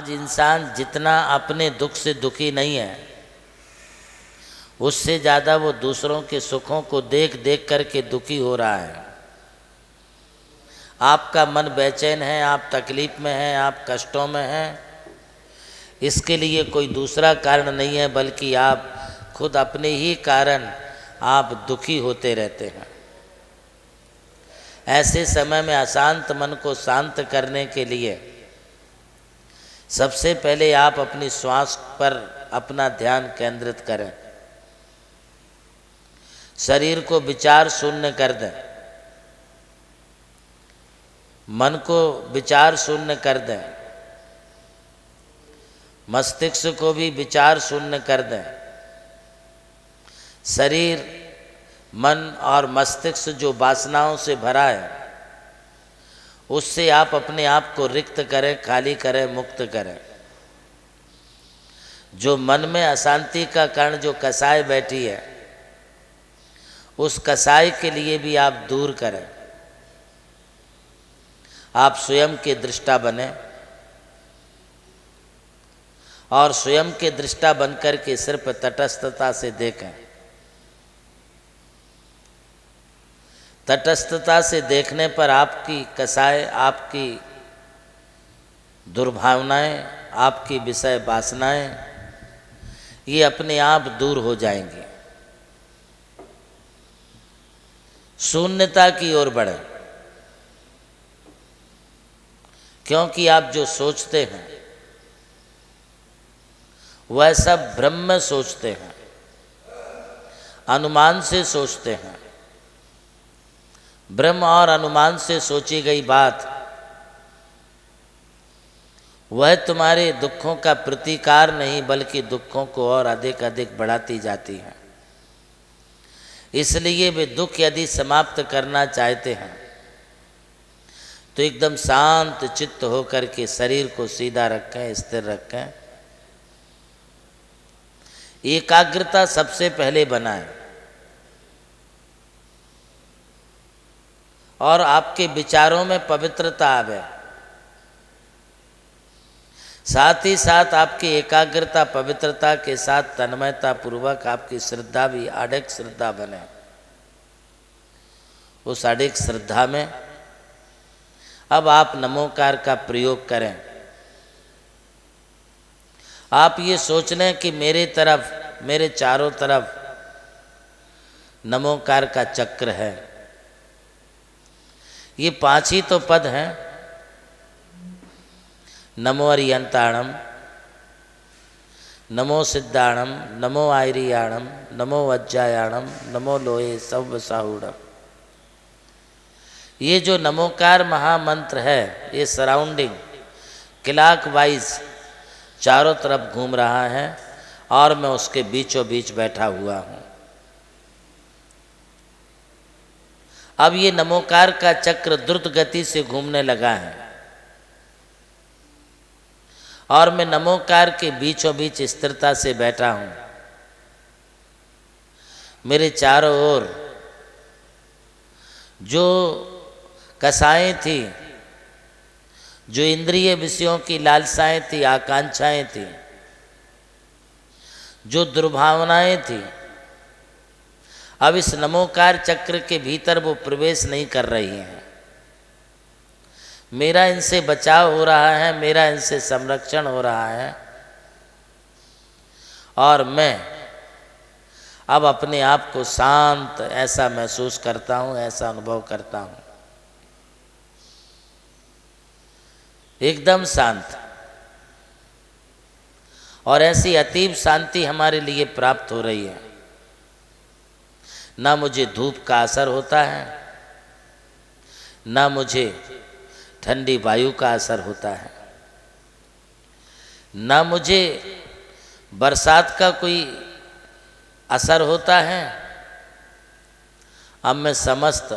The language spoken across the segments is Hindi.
आज इंसान जितना अपने दुख से दुखी नहीं है, उससे ज़्यादा वो दूसरों के सुखों को देख देख करके दुखी हो रहा है। आपका मन बेचैन है, आप तकलीफ में हैं, आप कष्टों में हैं, इसके लिए कोई दूसरा कारण नहीं है, बल्कि आप खुद अपने ही कारण आप दुखी होते रहते हैं। ऐसे समय में अशांत मन को शांत करने के लिए सबसे पहले आप अपनी श्वास पर अपना ध्यान केंद्रित करें। शरीर को विचार शून्य कर दें, मन को विचार शून्य कर दें, मस्तिष्क को भी विचार शून्य कर दें। शरीर, मन और मस्तिष्क जो वासनाओं से भरा है, उससे आप अपने आप को रिक्त करें, खाली करें, मुक्त करें। जो मन में अशांति का कारण जो कसाय बैठी है, उस कसाय के लिए भी आप दूर करें। आप स्वयं के दृष्टा बने और स्वयं के दृष्टा बनकर के सिर्फ तटस्थता से देखें। तटस्थता से देखने पर आपकी कसाय, आपकी दुर्भावनाएं, आपकी विषय वासनाएं, ये अपने आप दूर हो जाएंगी। शून्यता की ओर बढ़े, क्योंकि आप जो सोचते हैं वह सब भ्रम में सोचते हैं, अनुमान से सोचते हैं। भ्रम और अनुमान से सोची गई बात वह तुम्हारे दुखों का प्रतिकार नहीं, बल्कि दुखों को और अधिक अधिक बढ़ाती जाती है। इसलिए वे दुख यदि समाप्त करना चाहते हैं तो एकदम शांत चित्त होकर के शरीर को सीधा रखें, स्थिर रखें। एकाग्रता सबसे पहले बनाएं और आपके विचारों में पवित्रता आवे। साथ ही साथ आपकी एकाग्रता, पवित्रता के साथ तन्मयता पूर्वक आपकी श्रद्धा भी अडिग श्रद्धा बने। उस अडिग श्रद्धा में अब आप नमोकार का प्रयोग करें। आप ये सोच लें कि मेरे तरफ, मेरे चारों तरफ नमोकार का चक्र है। ये 5 ही तो पद हैं। नमो अरियंताणम, नमो सिद्धाणम, नमो आयरियाणम, नमो वज्जायाणम, नमो लोहे सव साहुणम। ये जो नमोकार महामंत्र है, ये सराउंडिंग क्लॉक वाइज चारों तरफ घूम रहा है और मैं उसके बीचों बीच बैठा हुआ हूँ। अब ये नमोकार का चक्र द्रुत गति से घूमने लगा है और मैं नमोकार के बीचों बीच स्थिरता से बैठा हूँ। मेरे चारों ओर जो कसाएं थी, जो इंद्रिय विषयों की लालसाएं थी, आकांक्षाएं थी, जो दुर्भावनाएं थी, अब इस नमोकार चक्र के भीतर वो प्रवेश नहीं कर रही हैं। मेरा इनसे बचाव हो रहा है, मेरा इनसे संरक्षण हो रहा है और मैं अब अपने आप को शांत ऐसा महसूस करता हूँ, ऐसा अनुभव करता हूँ, एकदम शांत। और ऐसी अतीब शांति हमारे लिए प्राप्त हो रही है। ना मुझे धूप का असर होता है, ना मुझे ठंडी वायु का असर होता है, ना मुझे बरसात का कोई असर होता है। अब मैं समस्त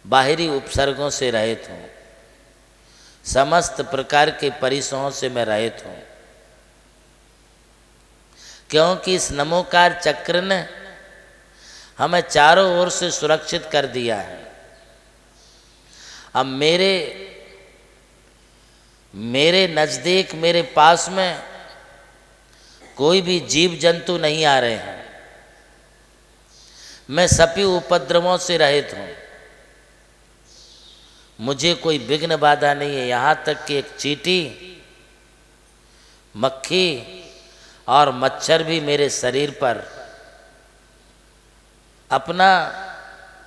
बाहरी उपसर्गों से रहित हूँ, समस्त प्रकार के परिसरों से मैं रहित हूँ, क्योंकि इस नमोकार चक्र ने हमें चारों ओर से सुरक्षित कर दिया है। अब मेरे मेरे नज़दीक, मेरे पास में कोई भी जीव जंतु नहीं आ रहे हैं। मैं सभी उपद्रवों से रहित हूँ, मुझे कोई विघ्न बाधा नहीं है। यहाँ तक कि एक चींटी, मक्खी और मच्छर भी मेरे शरीर पर अपना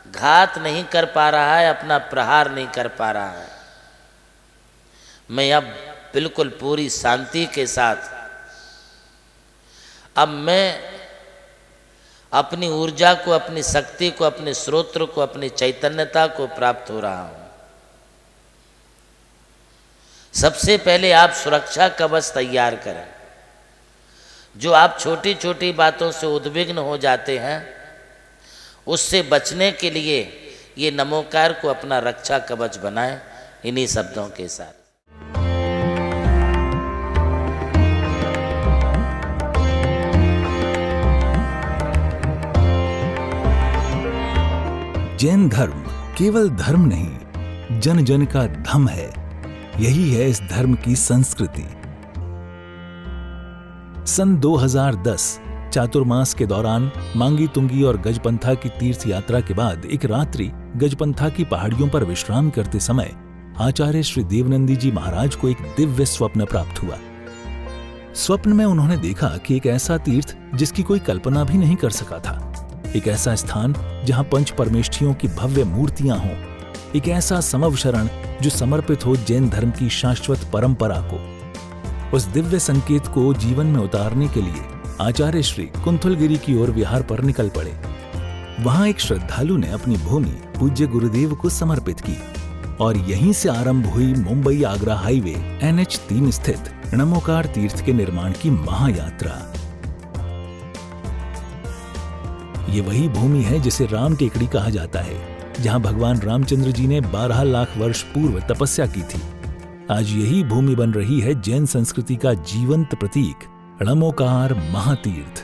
घात नहीं कर पा रहा है, अपना प्रहार नहीं कर पा रहा है। मैं अब बिल्कुल पूरी शांति के साथ, अब मैं अपनी ऊर्जा को, अपनी शक्ति को, अपने स्रोत्र को, अपनी चैतन्यता को प्राप्त हो रहा हूँ। सबसे पहले आप सुरक्षा कवच तैयार करें। जो आप छोटी छोटी बातों से उद्विग्न हो जाते हैं, उससे बचने के लिए ये नमोकार को अपना रक्षा कवच बनाएं। इन्हीं शब्दों के साथ जैन धर्म केवल धर्म नहीं, जन जन का धम है। यही है इस धर्म की संस्कृति। सन 2010 चातुर्मास के दौरान मांगी तुंगी और गजपंथा की तीर्थ यात्रा के बाद एक रात्रि गजपंथा की पहाड़ियों पर विश्राम करते समय आचार्य श्री देवनंदी जी महाराज को एक दिव्य स्वप्न प्राप्त हुआ। स्वप्न में उन्होंने देखा कि एक ऐसा तीर्थ जिसकी कोई कल्पना भी नहीं कर सका था, एक ऐसा स्थान जहां पंच परमेष्ठियों की भव्य मूर्तियां हों, एक ऐसा समव शरण जो समर्पित हो जैन धर्म की शाश्वत परंपरा को। उस दिव्य संकेत को जीवन में उतारने के लिए आचार्य श्री कुंथलगिरी की ओर विहार पर निकल पड़े। वहां एक श्रद्धालु ने अपनी भूमि पूज्य गुरुदेव को समर्पित की और यहीं से आरंभ हुई मुंबई आगरा हाईवे NH3 स्थित नमोकार तीर्थ के निर्माण की महायात्रा। ये वही भूमि है जिसे राम टेकड़ी कहा जाता है, जहां भगवान रामचंद्र जी ने 12 लाख वर्ष पूर्व तपस्या की थी। आज यही भूमि बन रही है जैन संस्कृति का जीवंत प्रतीक नमोकार महातीर्थ।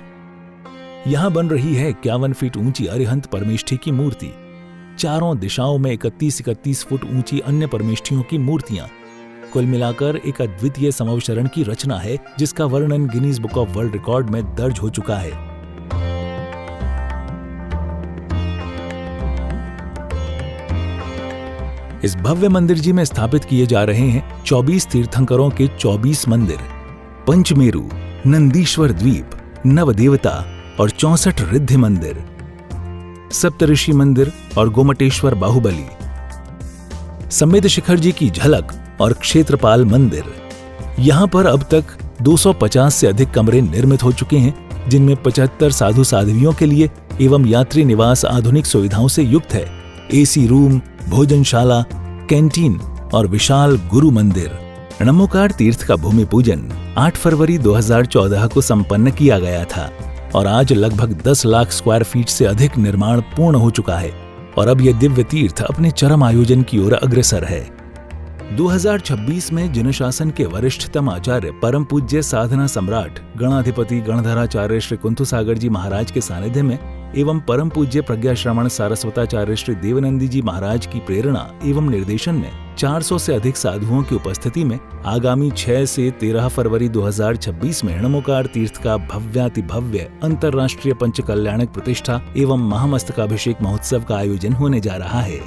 यहां बन रही है 51 फीट ऊंची अरिहंत परमेष्ठी की मूर्ति, चारों दिशाओं में 31-31 फुट ऊंची अन्य परमेष्ठियों की मूर्तियां। कुल मिलाकर एक अद्वितीय समवशरण की रचना है जिसका वर्णन Guinness book of world record में दर्ज हो चुका है। इस भव्य मंदिर जी में स्थापित किए जा रहे हैं 24 तीर्थंकरों के 24 मंदिर, पंचमेरु, नंदीश्वर द्वीप, नवदेवता और 64 रिद्धि मंदिर, सप्तऋषि मंदिर और गोमटेश्वर बाहुबली, संमेद शिखर जी की झलक और क्षेत्रपाल मंदिर। यहां पर अब तक 250 से अधिक कमरे निर्मित हो चुके हैं, जिनमें 75 साधु साध्वियों के लिए एवं यात्री निवास आधुनिक सुविधाओं से युक्त है। AC रूम, भोजनशाला, कैंटीन और विशाल गुरु मंदिर। नमोकार तीर्थ का भूमि पूजन 8 फरवरी 2014 को संपन्न किया गया था और आज लगभग 10 लाख स्क्वायर फीट से अधिक निर्माण पूर्ण हो चुका है और अब यह दिव्य तीर्थ अपने चरम आयोजन की ओर अग्रसर है। 2026 में जिन शासन के वरिष्ठतम आचार्य परम पूज्य साधना सम्राट गणाधिपति गणधराचार्य श्री कुंथु सागर जी महाराज के सानिध्य में एवं परम पूज्य प्रज्ञा श्रवण सारस्वताचार्य श्री देवनंदी जी महाराज की प्रेरणा एवं निर्देशन में 400 से अधिक साधुओं की उपस्थिति में आगामी 6 से 13 फरवरी 2026 में नमोकार तीर्थ का भव्याति भव्य अंतर्राष्ट्रीय पंचकल्याणक प्रतिष्ठा एवं महामस्तकाभिषेक महोत्सव का आयोजन होने जा रहा है।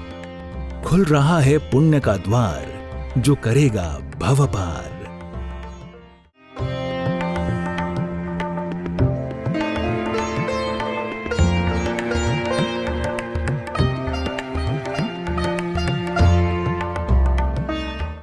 खुल रहा है पुण्य का द्वार, जो करेगा भव पार।